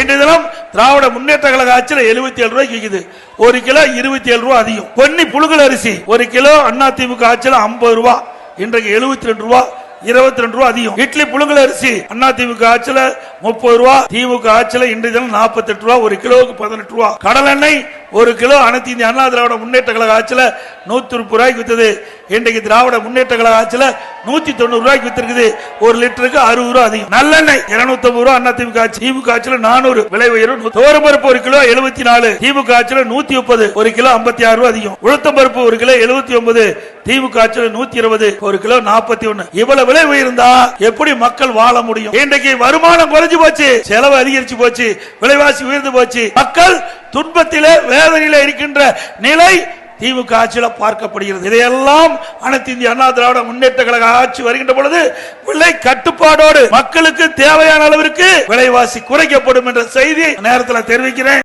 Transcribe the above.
இன்றைய தினம் திராவிட முன்னேற்ற கழக ஆட்சியில் 77 ரூபாய்க்கு விற்குது. ஒரு கிலோ 27 ரூபாய் அதிகம். பொன்னி புழுங்கல் அரிசி ஒரு கிலோ அதிமுக ஆட்சியில் 50 ரூபாய், இன்றைக்கு 72 ரூபாய், 22 ரூபாய் அதிகம். இட்லி புழுங்கல் அரிசி அதிமுக ஆட்சியில 30 ரூபாய், திமுக ஆட்சியில இன்றைய தினம் 48 ரூபாய், ஒரு கிலோவுக்கு 18 ரூபாய். கடல் எண்ணெய் ஒரு கிலோ அனைத்து இந்திய அண்ணா திராவிட முன்னேற்ற கழக ஆட்சியில 130 ரூபாய்க்கு வித்தது. இன்றைக்கு திராவிட முன்னேற்ற கழக ஆட்சியில 190 ரூபாய்க்கு வித்திருக்குது. ஒரு லிட்டருக்கு 60 ரூபாய் அதிகம். நல்லெண்ணெய் 250 ரூபாய் அதிமுக ஆட்சி, திமுக ஆட்சியில 400 விலை உயர்வு. துவரம்பருப்பு ஒரு கிலோ 74, திமுக ஆட்சியில 130, ஒரு கிலோ 56 ரூபாய் அதிகம். உளுத்தம் பருப்பு ஒரு கிலோ 79, திமுக ஆட்சியில 120, ஒரு கிலோ 41. இவ்வளவு விலை உயர்ந்தா எப்படி மக்கள் வாழ முடியும்? இன்றைக்கு வருமானம் குறைஞ்சு போச்சு, செலவு அதிகரிச்சு போச்சு, விலைவாசி உயர்ந்து போச்சு. மக்கள் துன்பத்திலே வேதனையில இருக்கின்ற நிலை திமுக ஆட்சியில பார்க்கப்படுகிறது. இதையெல்லாம் அனைத்து இந்திய அண்ணா திராவிட முன்னேற்ற கழக ஆட்சி வருகின்ற பொழுது விலை கட்டுப்பாடோடு மக்களுக்கு தேவையான அளவிற்கு விலைவாசி குறைக்கப்படும் என்ற செய்தி நேரத்தில் தெரிவிக்கிறேன்.